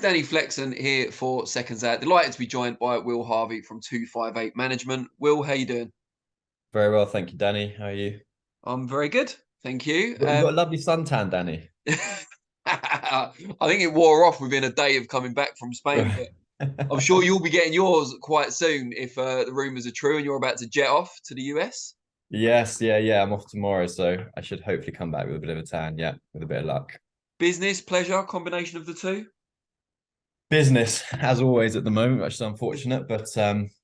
Danny Flexon here for Seconds Out. Delighted to be joined by Will Harvey from 258 Management. Will, how you doing? Very well, thank you, Danny. How are you? I'm very good, thank you. You got a lovely suntan, Danny. I think it wore off within a day of coming back from Spain, but I'm sure you'll be getting yours quite soon if the rumours are true and you're about to jet off to the US. Yes, yeah. I'm off tomorrow, so I should hopefully come back with a bit of a tan. Yeah, with a bit of luck. Business, pleasure, combination of the two. Business, as always, at the moment, which is unfortunate, but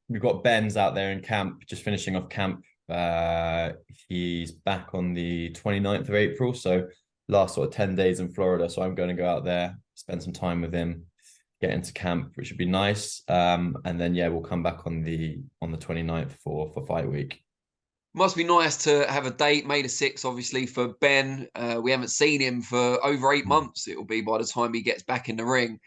we've got Ben's out there in camp, just finishing off camp. He's back on the 29th of April, so last sort of 10 days in Florida. So I'm going to go out there, spend some time with him, get into camp, which would be nice. And then yeah, we'll come back on the 29th for fight week. Must be nice to have a date, May the 6th, obviously, for Ben. We haven't seen him for over 8 months, it will be by the time he gets back in the ring.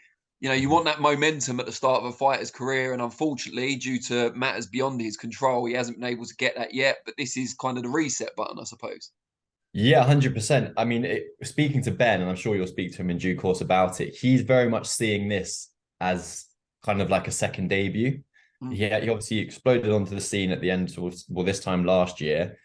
You know, you want that momentum at the start of a fighter's career, and unfortunately, due to matters beyond his control, he hasn't been able to get that yet. But this is kind of the reset button, I suppose. Yeah, 100%. I mean, speaking to Ben, and I'm sure you'll speak to him in due course about it, he's very much seeing this as kind of like a second debut. Mm. Yeah, he obviously exploded onto the scene at the end of, well, this time last year,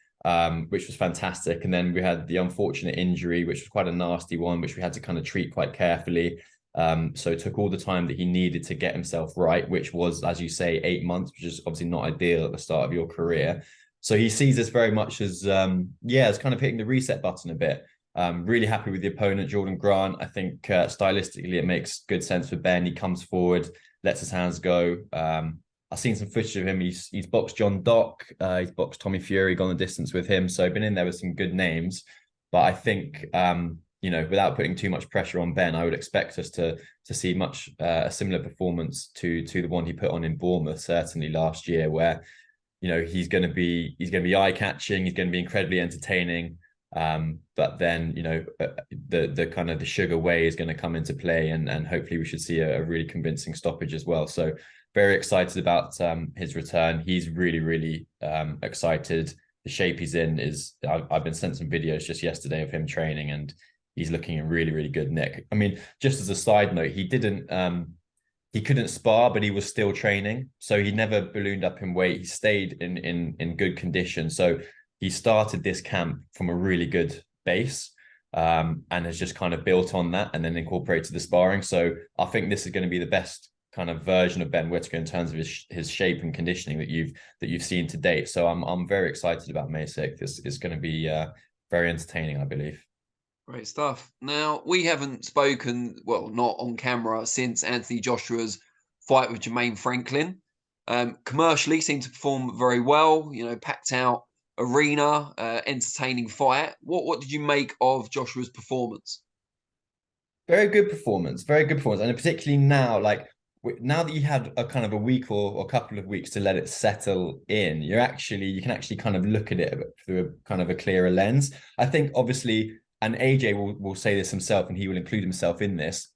which was fantastic. And then we had the unfortunate injury, which was quite a nasty one, which we had to kind of treat quite carefully. So it took all the time that he needed to get himself right, which was, as you say, 8 months, which is obviously not ideal at the start of your career. So he sees this very much as, as kind of hitting the reset button a bit. Really happy with the opponent, Jordan Grant. I think stylistically it makes good sense for Ben. He comes forward, lets his hands go. I've seen some footage of him. He's boxed John Dock. He's boxed Tommy Fury, gone the distance with him. So been in there with some good names. But I think, without putting too much pressure on Ben, I would expect us to see much a similar performance to the one he put on in Bournemouth, certainly last year, where he's going to be eye catching. He's going to be incredibly entertaining. But then the kind of the sugar way is going to come into play, and hopefully we should see a really convincing stoppage as well. So very excited about his return. He's really excited. The shape he's in is I've been sent some videos just yesterday of him training, and he's looking in really good nick. I mean, just as a side note, he couldn't spar, but he was still training. So he never ballooned up in weight. He stayed in good condition. So he started this camp from a really good base, and has just kind of built on that and then incorporated the sparring. So I think this is going to be the best kind of version of Ben Whittaker in terms of his shape and conditioning that you've seen to date. So I'm very excited about May 6th. This is going to be very entertaining, I believe. Great stuff. Now, we haven't spoken, well, not on camera, since Anthony Joshua's fight with Jermaine Franklin. Commercially, seemed to perform very well, packed out arena, entertaining fight. What did you make of Joshua's performance? Very good performance, very good performance. And particularly now, now that you had a kind of a week or a couple of weeks to let it settle in, you can actually kind of look at it through a kind of a clearer lens. I think obviously, and AJ will say this himself, and he will include himself in this,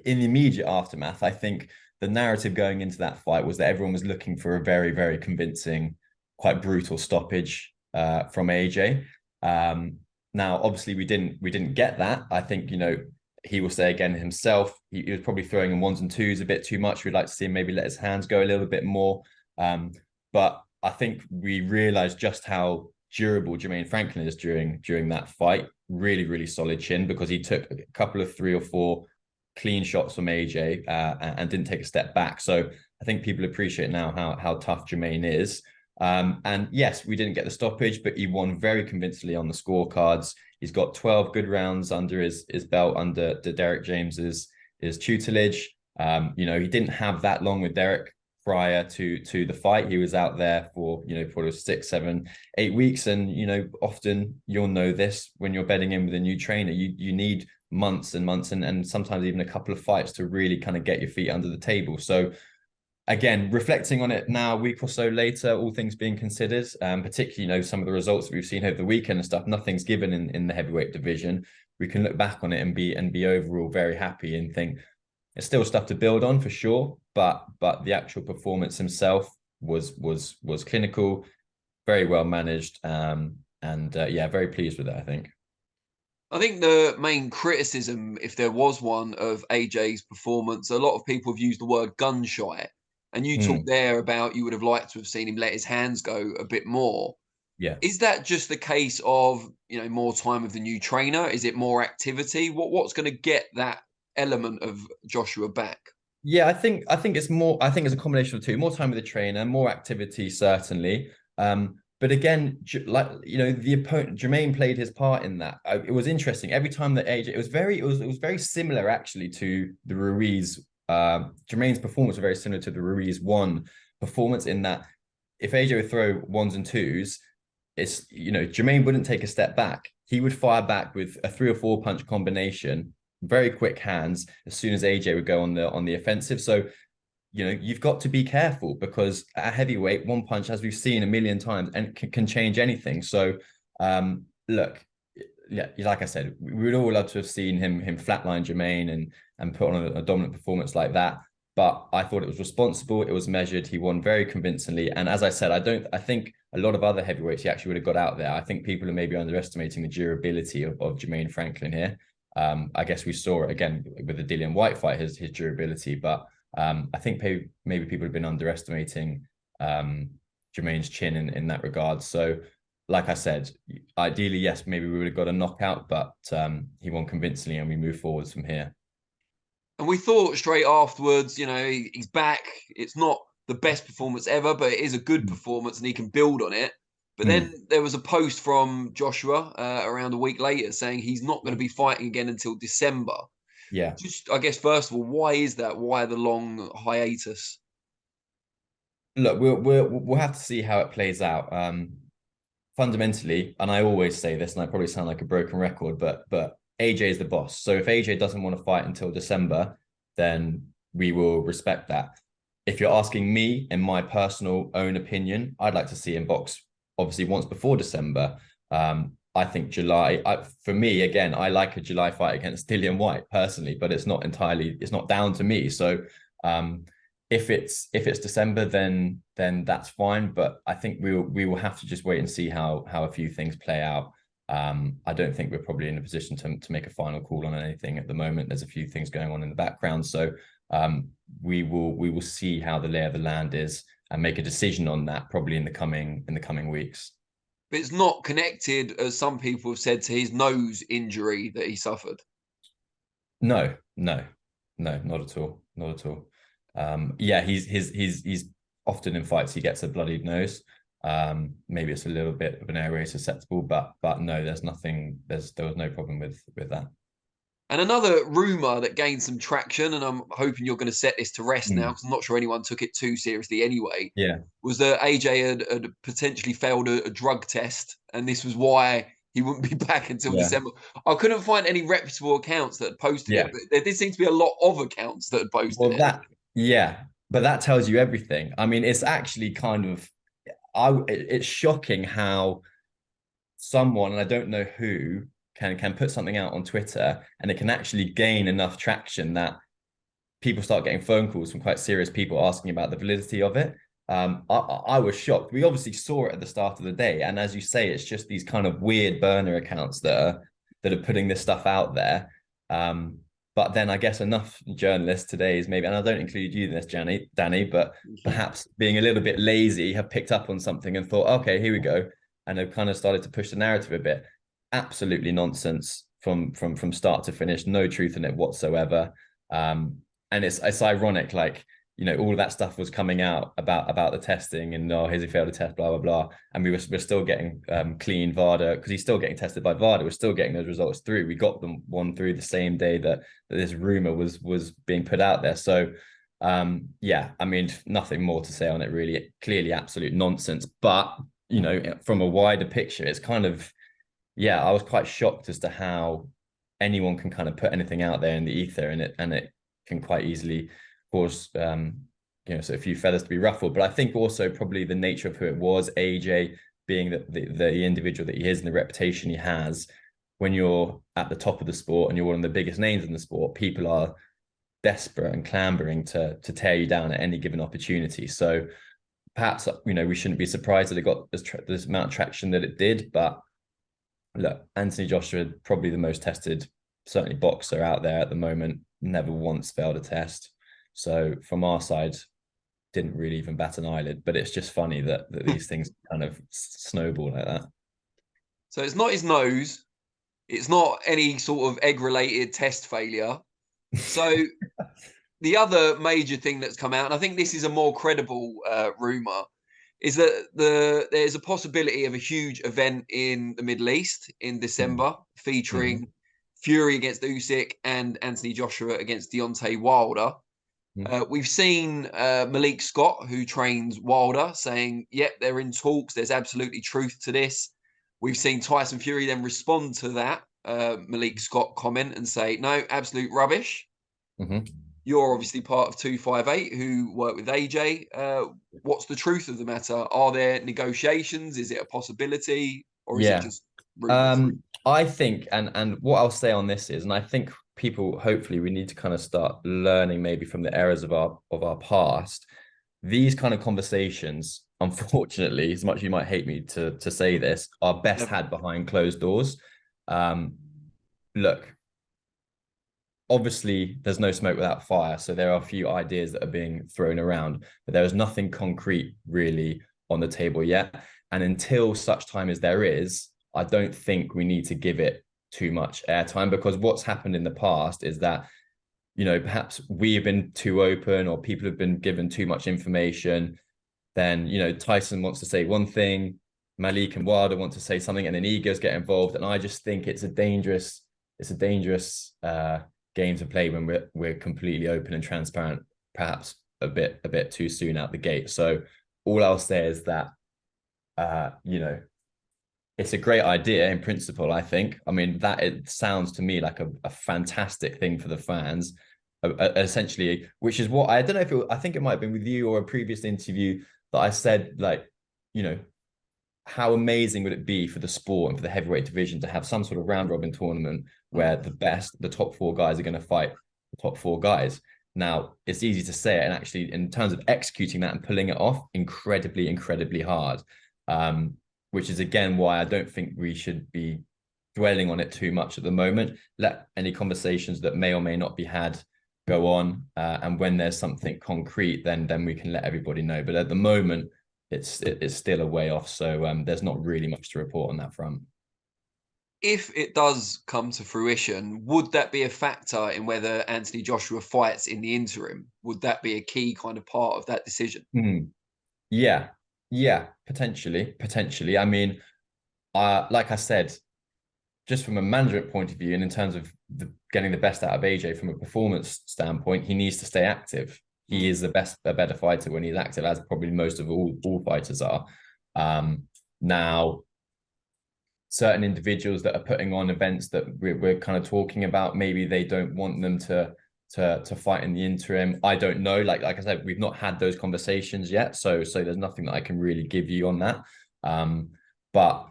in the immediate aftermath, I think the narrative going into that fight was that everyone was looking for a very convincing, quite brutal stoppage from AJ. Now, obviously, we didn't get that. I think, he will say again himself, he was probably throwing in ones and twos a bit too much. We'd like to see him maybe let his hands go a little bit more. But I think we realized just how durable Jermaine Franklin is during that fight. Really solid chin, because he took a couple of 3 or 4 clean shots from AJ and didn't take a step back. So I think people appreciate now how tough Jermaine is. And yes, we didn't get the stoppage, but he won very convincingly on the scorecards. He's got 12 good rounds under his belt under Derek James's tutelage. He didn't have that long with Derek prior to the fight. He was out there for 6, 7, 8 weeks, and often you'll know this when you're bedding in with a new trainer. You need months and months and sometimes even a couple of fights to really kind of get your feet under the table. So again, reflecting on it now, a week or so later, all things being considered, particularly, some of the results that we've seen over the weekend and stuff, nothing's given in the heavyweight division. We can look back on it and be overall very happy and think it's still stuff to build on for sure, but the actual performance himself was clinical, very well managed, very pleased with it, I think. I think the main criticism, if there was one, of AJ's performance, a lot of people have used the word gun shy. And you talked Mm, there about you would have liked to have seen him let his hands go a bit more. yeah. Is that just the case of, more time with the new trainer? Is it more activity? What's going to get that element of Joshua back? Yeah, I think it's more. I think it's a combination of two. More time with the trainer, more activity, certainly. But again, like the opponent, Jermaine played his part in that. It was interesting. Every time that AJ, it was very similar actually to the Ruiz. Jermaine's performance was very similar to the Ruiz one performance in that if AJ would throw ones and twos, Jermaine wouldn't take a step back. He would fire back with a 3 or 4 punch combination, very quick hands as soon as AJ would go on the offensive. So you've got to be careful because at heavyweight, one punch, as we've seen a million times, and can change anything. So look, yeah, like I said, we would all love to have seen him flatline Jermaine and put on a dominant performance like that. But I thought it was responsible. It was measured. He won very convincingly. And as I said, I think a lot of other heavyweights he actually would have got out there. I think people are maybe underestimating the durability of Jermaine Franklin here. I guess we saw it again with the Dillian White fight, his durability. But I think maybe people have been underestimating Jermaine's chin in that regard. So, like I said, ideally, yes, maybe we would have got a knockout, but he won convincingly and we move forwards from here. And we thought straight afterwards, he's back. It's not the best performance ever, but it is a good performance and he can build on it. But then there was a post from Joshua around a week later saying he's not going to be fighting again until December. Yeah. Just, I guess, first of all, why is that? Why the long hiatus? Look, we'll have to see how it plays out. Fundamentally, and I always say this, and I probably sound like a broken record, but AJ is the boss. So if AJ doesn't want to fight until December, then we will respect that. If you're asking me, in my personal own opinion, I'd like to see him box obviously once before December. I think July, for me, again, I like a July fight against Dillian White personally, but it's not down to me. So if it's December, then that's fine. But I think we will have to just wait and see how a few things play out. I don't think we're probably in a position to make a final call on anything at the moment. There's a few things going on in the background, so we will see how the lay of the land is and make a decision on that probably in the coming weeks. But it's not connected, as some people have said, to his nose injury that he suffered. No, not at all, not at all. Yeah, he's often in fights he gets a bloodied nose. Maybe it's a little bit of an airway susceptible, but no, there was no problem with that. And another rumor that gained some traction, and I'm hoping you're going to set this to rest now, because I'm not sure anyone took it too seriously anyway. Yeah, was that AJ had potentially failed a drug test, and this was why he wouldn't be back until December. I couldn't find any reputable accounts that had posted it, but there did seem to be a lot of accounts that had posted it. But that tells you everything. I mean, it's actually kind of it's shocking how someone, and I don't know who, can put something out on Twitter and it can actually gain enough traction that people start getting phone calls from quite serious people asking about the validity of it. I was shocked. We obviously saw it at the start of the day, and as you say, it's just these kind of weird burner accounts that are putting this stuff out there. But then I guess enough journalists today is maybe, and I don't include you in this, Danny, but perhaps being a little bit lazy, have picked up on something and thought, okay, here we go, and have kind of started to push the narrative a bit. Absolutely nonsense from start to finish. No truth in it whatsoever. And it's ironic, like, all of that stuff was coming out about the testing and has he failed a test, blah blah blah, and we're still getting clean VADA because he's still getting tested by VADA. We're still getting those results through. We got them one through the same day that this rumor was being put out there. So yeah, I mean, nothing more to say on it really. Clearly absolute nonsense, but from a wider picture, it's kind of, yeah, I was quite shocked as to how anyone can kind of put anything out there in the ether, and it can quite easily cause so a few feathers to be ruffled. But I think also probably the nature of who it was, AJ being the individual that he is and the reputation he has, when you're at the top of the sport and you're one of the biggest names in the sport, people are desperate and clambering to tear you down at any given opportunity. So perhaps we shouldn't be surprised that it got this amount of traction that it did, but look, Anthony Joshua, probably the most tested, certainly boxer out there at the moment, never once failed a test. So from our side, didn't really even bat an eyelid. But it's just funny that these things kind of snowball like that. So it's not his nose. It's not any sort of egg-related test failure. So the other major thing that's come out, and I think this is a more credible rumor, is that there's a possibility of a huge event in the Middle East in December featuring Fury against Usyk and Anthony Joshua against Deontay Wilder. We've seen Malik Scott, who trains Wilder, saying, yep, they're in talks. There's absolutely truth to this. We've seen Tyson Fury then respond to that Malik Scott comment and say, no, absolute rubbish. You're obviously part of 258 who work with AJ. What's the truth of the matter? Are there negotiations? Is it a possibility? Or is it just rumors? I think, and what I'll say on this is, and I think people, hopefully we need to kind of start learning maybe from the errors of our past. These kind of conversations, unfortunately, as much as you might hate me to say this, are best had behind closed doors. Look, obviously there's no smoke without fire, so there are a few ideas that are being thrown around, but there is nothing concrete really on the table yet. And until such time as there is, I don't think we need to give it too much airtime, because what's happened in the past is that, you know, perhaps we have been too open or people have been given too much information. Then, you know, Tyson wants to say one thing, Malik and Wilder want to say something, and then egos get involved. And I just think it's a dangerous game to play when we're completely open and transparent, perhaps a bit too soon out the gate. So all I'll say is that you know, it's a great idea in principle, I think. I mean, that it sounds to me like a fantastic thing for the fans, essentially, which is what I don't know if I think it might have been with you or a previous interview that I said, like, you know, how amazing would it be for the sport and for the heavyweight division to have some sort of round robin tournament where the top four guys are going to fight the top four guys. Now, it's easy to say it, and actually in terms of executing that and pulling it off, incredibly hard. Which is again why I don't think we should be dwelling on it too much at the moment. Let any conversations that may or may not be had go on, and when there's something concrete, then we can let everybody know. But at the moment, it's still a way off, so there's not really much to report on that front. If it does come to fruition, would that be a factor in whether Anthony Joshua fights in the interim? Would that be a key kind of part of that decision? Yeah, potentially. I mean, like I said, just from a management point of view, and in terms of getting the best out of AJ from a performance standpoint, he needs to stay active. He is a better fighter when he's active, as probably most of all fighters are. Now, certain individuals that are putting on events that we're kind of talking about, maybe they don't want them to fight in the interim. I don't know. Like I said, we've not had those conversations yet, so there's nothing that I can really give you on that. But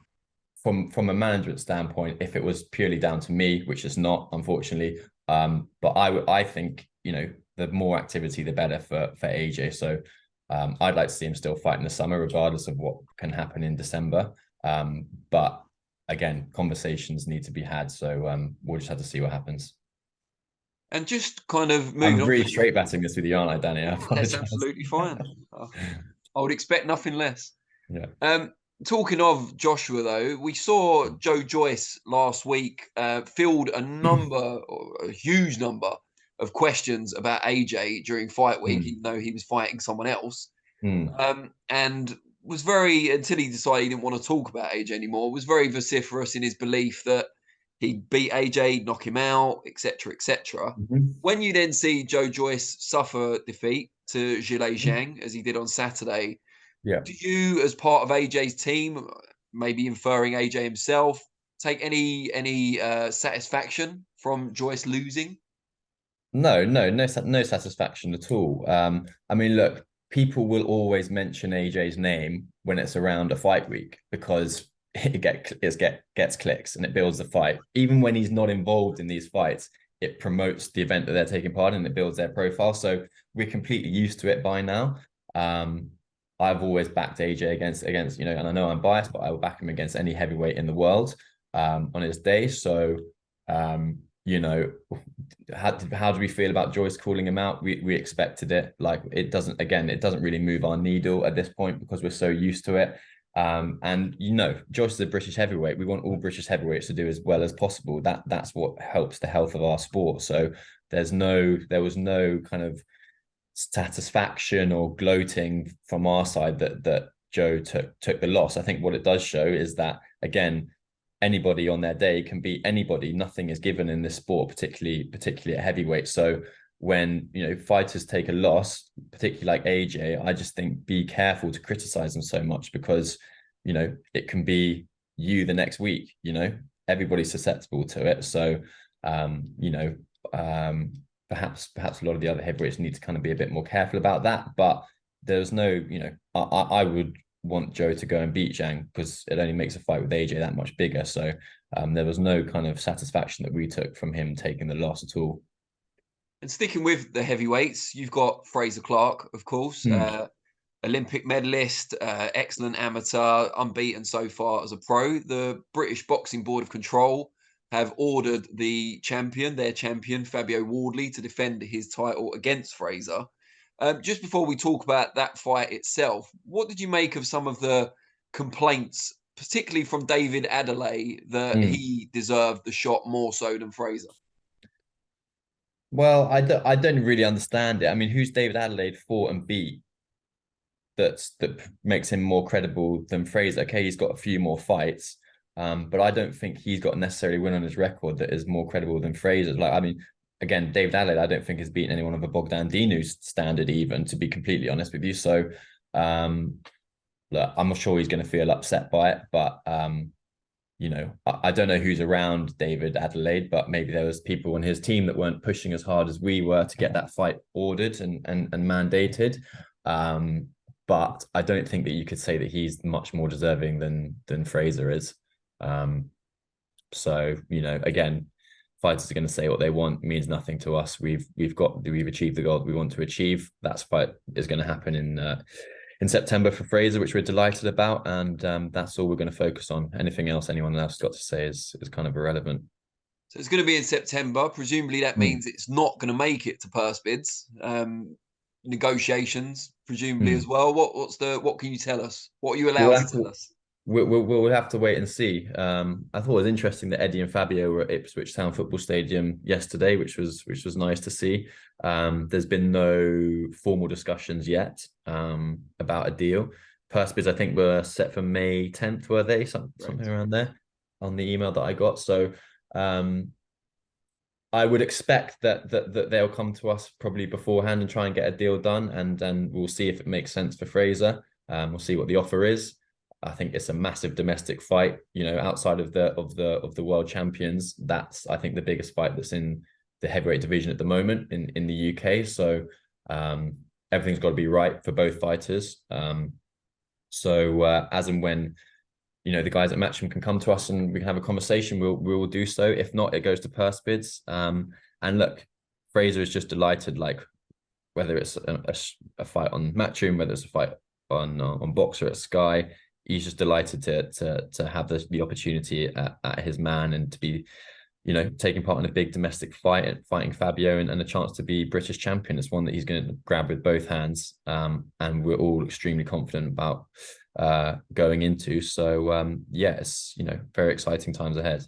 from a management standpoint, if it was purely down to me, which is not, unfortunately, but I think, you know, the more activity, the better for AJ. So I'd like to see him still fight in the summer, regardless of what can happen in December. But again, conversations need to be had. So we'll just have to see what happens. And just kind of moving I'm really straight batting this with you, aren't I, Danny? That's absolutely fine. I would expect nothing less. Yeah. Talking of Joshua, though, we saw Joe Joyce last week field a huge number of questions about AJ during fight week, even though he was fighting someone else. And was very, until he decided he didn't want to talk about AJ anymore, was very vociferous in his belief that he'd beat AJ, knock him out, etc., etc. When you then see Joe Joyce suffer defeat to Zhang, as he did on Saturday, do you, as part of AJ's team, maybe inferring AJ himself, take any satisfaction from Joyce losing? No satisfaction at all. I mean, look, people will always mention AJ's name when it's around a fight week because it gets clicks and it builds the fight. Even when he's not involved in these fights, it promotes the event that they're taking part in, and it builds their profile. So we're completely used to it by now. I've always backed AJ against, you know, and I know I'm biased, but I will back him against any heavyweight in the world. on his day. So, you know, how do we feel about Joyce calling him out? We expected it. Like, it doesn't really move our needle at this point because we're so used to it. And you know, Joyce is a British heavyweight. We want all British heavyweights to do as well as possible. That's what helps the health of our sport. So there was no kind of satisfaction or gloating from our side that Joe took the loss. I think what it does show is that, again, anybody on their day can beat anybody. Nothing is given in this sport, particularly at heavyweight. So when, you know, fighters take a loss, particularly like AJ, I just think be careful to criticize them so much, because, you know, it can be you the next week. You know, everybody's susceptible to it. So you know, perhaps a lot of the other heavyweights need to kind of be a bit more careful about that. But there's no, you know, I would want Joe to go and beat Zhang, because it only makes a fight with AJ that much bigger. So there was no kind of satisfaction that we took from him taking the loss at all. And sticking with the heavyweights, you've got Frazer Clarke, of course, Olympic medalist, excellent amateur, unbeaten so far as a pro. The British Boxing Board of Control have ordered their champion, Fabio Wardley, to defend his title against Fraser. Just before we talk about that fight itself, what did you make of some of the complaints, particularly from David Adelaide, that he deserved the shot more so than Fraser? Well, I don't really understand it. I mean, who's David Adelaide fought and beat that makes him more credible than Fraser? Okay, he's got a few more fights, but I don't think he's got necessarily win on his record that is more credible than Fraser's. Like, I mean, again, David Adelaide, I don't think has beaten anyone of a Bogdan Dinu's standard, even, to be completely honest with you. So, look, I'm not sure he's going to feel upset by it, but you know, I don't know who's around David Adelaide, but maybe there was people on his team that weren't pushing as hard as we were to get that fight ordered and mandated. But I don't think that you could say that he's much more deserving than Fraser is. So, you know, again, fighters are going to say what they want, means nothing to us. We've achieved the goal that we want to achieve. That fight is going to happen in September for Fraser, which we're delighted about, and that's all we're going to focus on. Anything else anyone else got to say is kind of irrelevant. So it's going to be in September. Presumably that means it's not going to make it to purse bids. Negotiations, presumably as well. What can you tell us? What are you allowed to tell us? We'll have to wait and see. I thought it was interesting that Eddie and Fabio were at Ipswich Town Football Stadium yesterday, which was nice to see. There's been no formal discussions yet about a deal. Purse bids, I think, were set for May 10th, were they? Something around there on the email that I got. So I would expect that they'll come to us probably beforehand and try and get a deal done, and then we'll see if it makes sense for Fraser. We'll see what the offer is. I think it's a massive domestic fight, you know, outside of the world champions. That's, I think, the biggest fight that's in the heavyweight division at the moment in the UK. So everything's got to be right for both fighters. So as and when, you know, the guys at Matchroom can come to us and we can have a conversation, we will do so. If not, it goes to purse bids. And look, Fraser is just delighted, like, whether it's a fight on Matchroom, whether it's a fight on Boxer at Sky, he's just delighted to have the opportunity at his man, and to be, you know, taking part in a big domestic fight and fighting Fabio, and a chance to be British champion. It's one that he's going to grab with both hands, and we're all extremely confident about going into. So yeah, it's, you know, very exciting times ahead.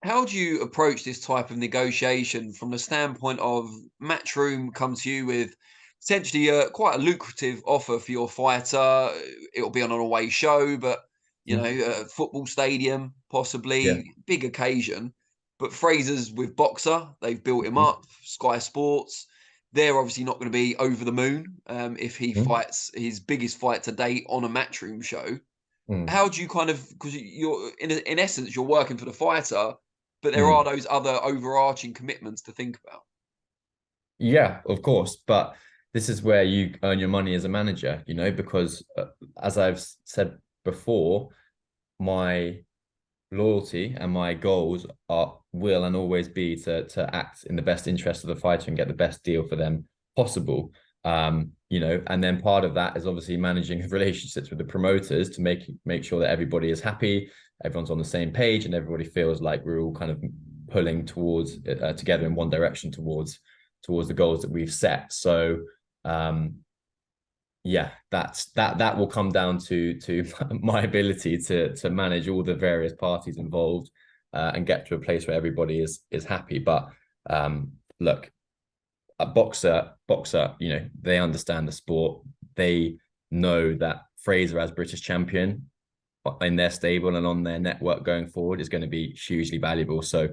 How do you approach this type of negotiation from the standpoint of Matchroom come to you with essentially quite a lucrative offer for your fighter? It'll be on an away show, but, you know, a football stadium, possibly, big occasion. But Fraser's with Boxer. They've built him up. Sky Sports, they're obviously not going to be over the moon if he fights his biggest fight to date on a Matchroom show. How do you kind of, because you're in essence, you're working for the fighter, but there are those other overarching commitments to think about. Yeah, of course. But this is where you earn your money as a manager, you know, because as I've said before, my loyalty and my goals will and always be to act in the best interest of the fighter and get the best deal for them possible. You know, and then part of that is obviously managing relationships with the promoters to make sure that everybody is happy, everyone's on the same page and everybody feels like we're all kind of pulling towards together in one direction towards the goals that we've set. So yeah, that will come down to my ability to manage all the various parties involved and get to a place where everybody is happy. But look, a boxer, they understand the sport. They know that Fraser as British champion in their stable and on their network going forward is going to be hugely valuable. So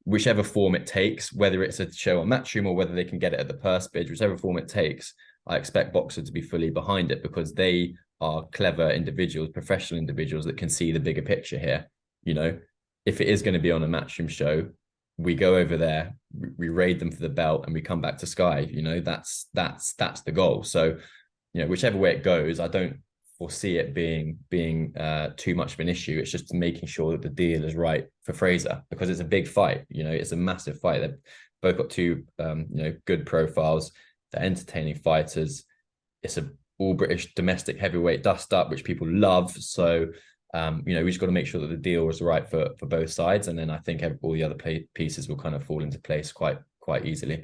whichever form it takes, whether it's a show on Matchroom or whether they can get it at the purse bid, whichever form it takes, I expect Boxer to be fully behind it because they are clever individuals, professional individuals that can see the bigger picture here. If it is going to be on a Matchroom show, we go over there, we raid them for the belt, and we come back to Sky. That's the goal. So, whichever way it goes, I don't foresee it being too much of an issue. It's just making sure that the deal is right for Fraser because it's a big fight. It's a massive fight. They've both got two good profiles. They're entertaining fighters. It's a all British domestic heavyweight dust up, which people love. So we just got to make sure that the deal was right for both sides, and then I think all the other pieces will kind of fall into place quite easily.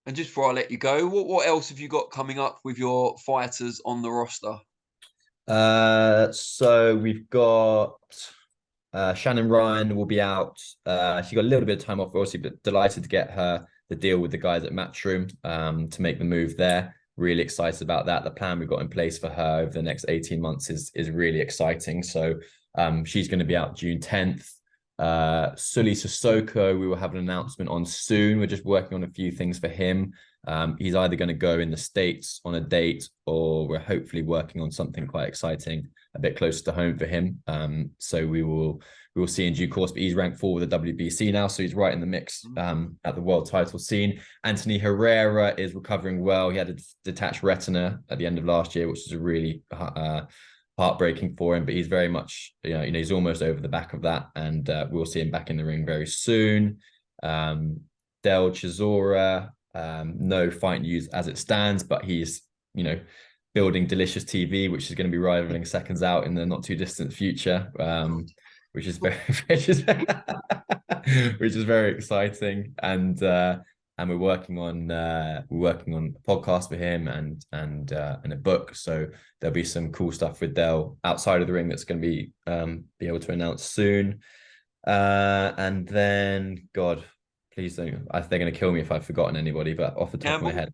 And just before I let you go, what else have you got coming up with your fighters on the roster? So we've got Shannon Ryan will be out. She got a little bit of time off, obviously, but delighted to get her the deal with the guys at Matchroom to make the move there. Really excited about that. The plan we've got in place for her over the next 18 months is really exciting. So she's going to be out June 10th. Sully Sissoko, we will have an announcement on soon. We're just working on a few things for him. He's either going to go in the States on a date, or we're hopefully working on something quite exciting a bit closer to home for him. So we will see in due course, but he's ranked 4 with the WBC now, so he's right in the mix at the world title scene. Anthony Herrera is recovering well. He had a detached retina at the end of last year, which is a really heartbreaking for him, but he's very much, he's almost over the back of that, and we'll see him back in the ring very soon. Del Chisora, no fight news as it stands, but he's, building Delicious TV, which is going to be rivaling Seconds Out in the not too distant future, which is very, which is very exciting. And we're working on a podcast for him and a book. So there'll be some cool stuff with Del outside of the ring that's going to be able to announce soon. And then, God, please don't. They're going to kill me if I've forgotten anybody, but off the top of my head.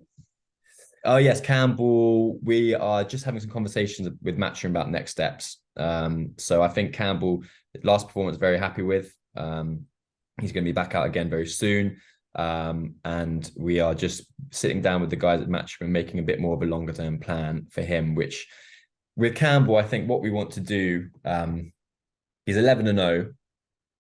Oh yes, Campbell. We are just having some conversations with Matchroom about next steps. So I think Campbell, last performance, very happy with. He's going to be back out again very soon. And we are just sitting down with the guys at Matchroom and making a bit more of a longer term plan for him, which with Campbell, I think what we want to do, he's 11-0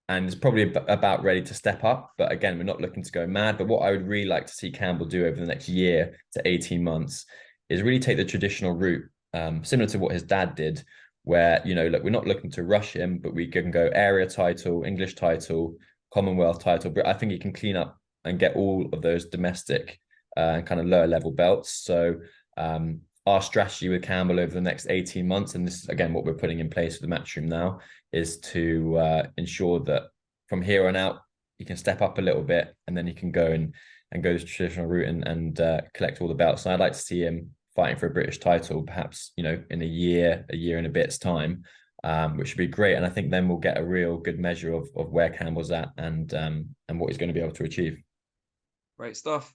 and is probably about ready to step up. But again, we're not looking to go mad. But what I would really like to see Campbell do over the next year to 18 months is really take the traditional route, similar to what his dad did, where, look, we're not looking to rush him, but we can go area title, English title, Commonwealth title. But I think he can clean up and get all of those domestic and kind of lower level belts. So our strategy with Campbell over the next 18 months, and this is again what we're putting in place for the Matchroom now, is to ensure that from here on out he can step up a little bit, and then he can go the traditional route and collect all the belts. And I'd like to see him fighting for a British title, perhaps in a year and a bit's time, which would be great. And I think then we'll get a real good measure of where Campbell's at and what he's going to be able to achieve. Great stuff.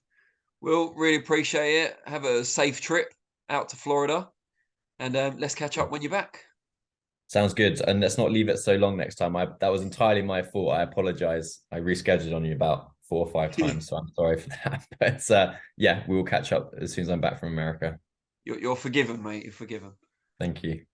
We'll really appreciate it. Have a safe trip out to Florida, and let's catch up when you're back. Sounds good. And let's not leave it so long next time. That was entirely my fault. I apologize. I rescheduled on you about 4 or 5 times, so I'm sorry for that. But yeah, we will catch up as soon as I'm back from America. You're forgiven, mate. You're forgiven. Thank you.